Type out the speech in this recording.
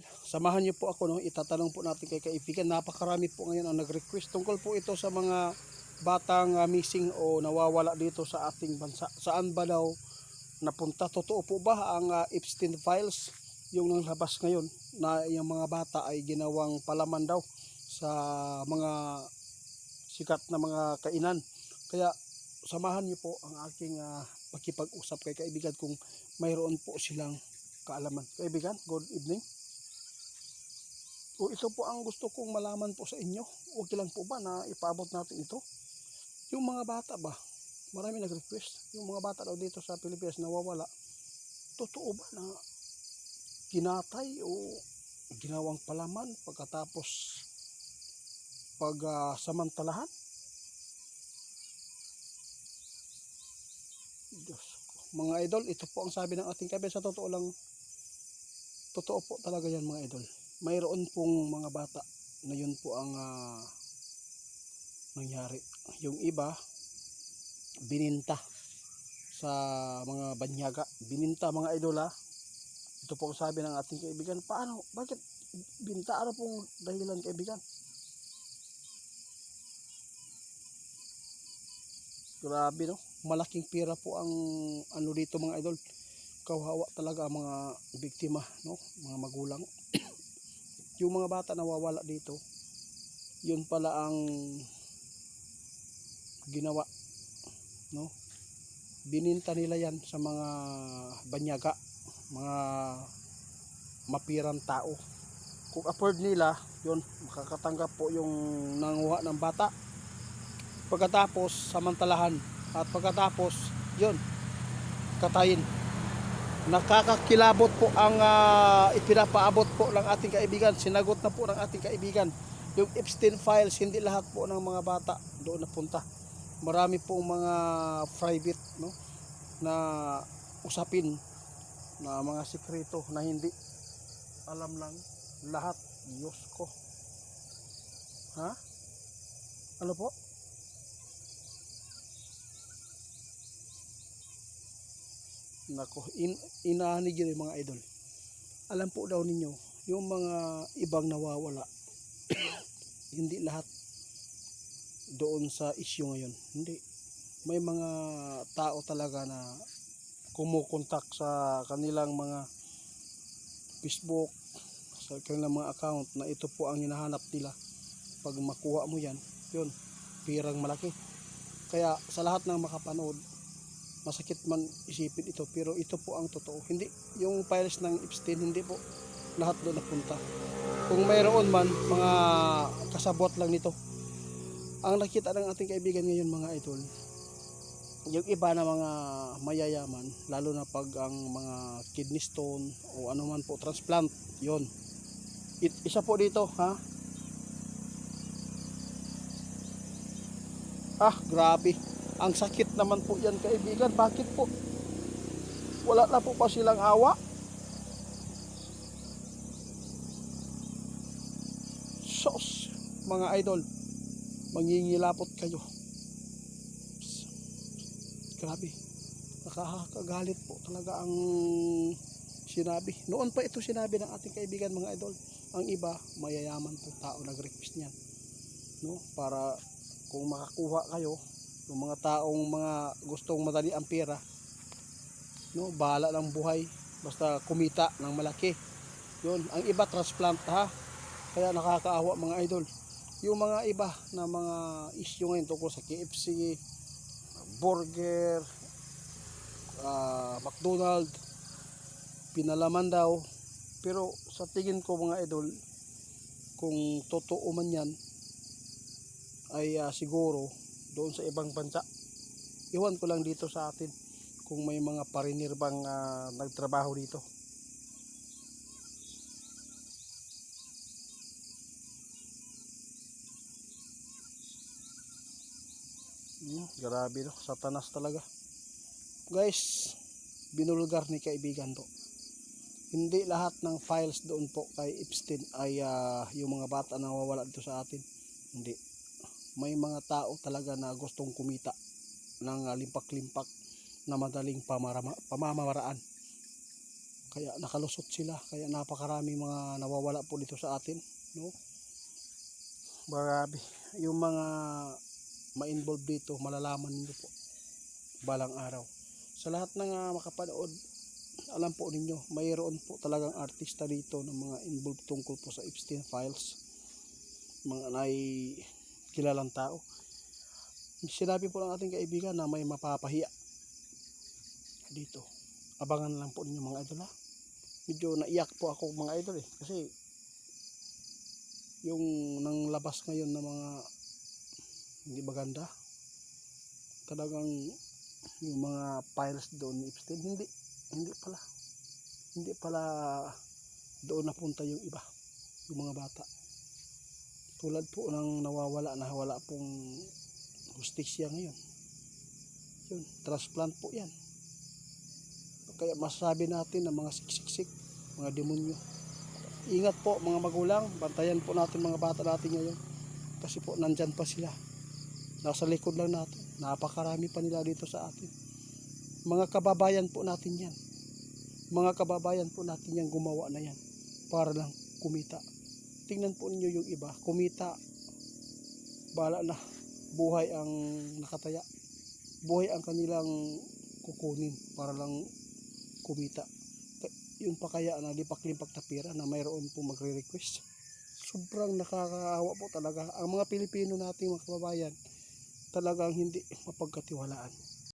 Samahan niyo po ako, no? Itatanong po natin kay kaibigan. Napakarami po ngayon ang nag-request tungkol po ito sa mga batang missing o nawawala dito sa ating bansa. Saan ba daw napunta? Totoo po ba ang Epstein Files, yung nanglabas ngayon na yung mga bata ay ginawang palaman daw sa mga sikat na mga kainan? Kaya samahan niyo po ang aking pakipag-usap kay kaibigan kung mayroon po silang kaalaman. Kaibigan, good evening. O ito po ang gusto kong malaman po sa inyo. Okay lang po ba na ipaabot natin ito? Yung mga bata ba? Marami nag-request. Yung mga bata daw dito sa Pilipinas nawawala. Totoo ba na kinatay o ginawang palaman pagkatapos samantalahan? Diyos ko. Mga idol, ito po ang sabi ng ating kaibigan. Sa totoo lang, totoo po talaga yan mga idol. Mayroon pong mga bata na yun po ang nangyari. Yung iba bininta sa mga banyaga, bininta mga idol ha. Ito po ang sabi ng ating kaibigan. Paano? Bakit binta? Ano pong dahilan kaibigan? Grabe no, malaking pera po ang ano dito mga idol. Kawawa talaga ang mga biktima, no, mga magulang. Yung mga bata nawawala dito, yun pala ang ginawa, no? Bininta nila yan sa mga banyaga, mga mapirang tao. Kung afford nila, yun, makakatanggap po yung nanguha ng bata. Pagkatapos, samantalahan. At pagkatapos, yun, katayin. Nakakakilabot po ang ipinapaabot po ng ating kaibigan. Sinagot na po ng ating kaibigan. Yung Epstein Files, hindi lahat po ng mga bata doon napunta. Marami pong mga private, no, na usapin na mga sikreto na hindi alam lang lahat. Diyos ko. Ha? Ano po? Nako, inahanig yun yung mga idol. Alam po daw ninyo, yung mga ibang nawawala, hindi lahat doon sa issue ngayon. Hindi. May mga tao talaga na kumukontak sa kanilang mga Facebook, sa kanilang mga account na ito po ang hinahanap nila. Pag makuha mo yan, yun, pirang malaki. Kaya sa lahat ng makapanood, masakit man isipin ito, pero ito po ang totoo. Hindi, yung files ng Epstein, hindi po lahat doon napunta. Kung mayroon man, mga kasabot lang nito. Ang nakita ng ating kaibigan ngayon mga idol, yung iba na mga mayayaman, lalo na pag ang mga kidney stone o ano man po, transplant, yon. Isa po dito, ha? Grabe. Ang sakit naman po yan kaibigan. Bakit po? Wala na po pa silang awa? Sos, mga idol, mangingilapot kayo. Grabe. Nakakagalit po talaga ang sinabi. Noon pa ito sinabi ng ating kaibigan mga idol. Ang iba, mayayaman po tao nag-request niyan. No? Para kung makakuha kayo, yung mga taong mga gustong madali ang pera, no, bahala ng buhay basta kumita ng malaki. Yun, ang iba transplant ha. Kaya nakakaawa mga idol. Yung mga iba na mga issue ngayon tungkol sa KFC, burger, McDonald's, pinalaman daw. Pero sa tingin ko mga idol, kung totoo man yan, ay siguro doon sa ibang bansa. Iwan ko lang dito sa atin kung may mga parinir bang nagtrabaho dito. Grabe no, satanas talaga. Guys, binulgar ni kaibigan to. Hindi lahat ng files doon po kay Epstein ay yung mga bata na nawawala dito sa atin. Hindi. May mga tao talaga na gustong kumita ng limpak-limpak na madaling pamamaraan. Kaya nakalusot sila, kaya napakarami mga nawawala po dito sa atin, no? Grabe, yung mga ma-involve dito, malalaman niyo po balang araw. Sa lahat ng makapanood, alam po ninyo, mayroon po talagang artista dito ng mga involved tungkol po sa Epstein Files, mga kilalang tao. Sinabi po ng ating kaibigan na may mapapahiya dito. Abangan lang po ninyo mga idol, ha. Medyo naiyak po ako mga idol kasi yung nang labas ngayon na mga hindi maganda, talagang yung mga files doon ni Epstein, hindi pala doon napunta yung iba, yung mga bata, tulad po ng nawawala na wala pong hustisya ngayon. Yun, transplant po yan. Kaya masasabi natin na mga siksiksik, mga demonyo. Ingat po mga magulang, bantayan po natin mga bata natin ngayon, kasi po nandyan pa sila, nasa likod lang natin, napakarami pa nila dito sa atin. Mga kababayan po natin yan, mga kababayan po natin yan, gumawa na yan para lang kumita. Tingnan po ninyo yung iba, kumita, bala na, buhay ang nakataya, buhay ang kanilang kukunin para lang kumita. Yun pa kaya na lipak-lipak na pera na mayroon po magre-request. Sobrang nakakaawa po talaga. Ang mga Pilipino nating mga kababayan, talagang hindi mapagkatiwalaan.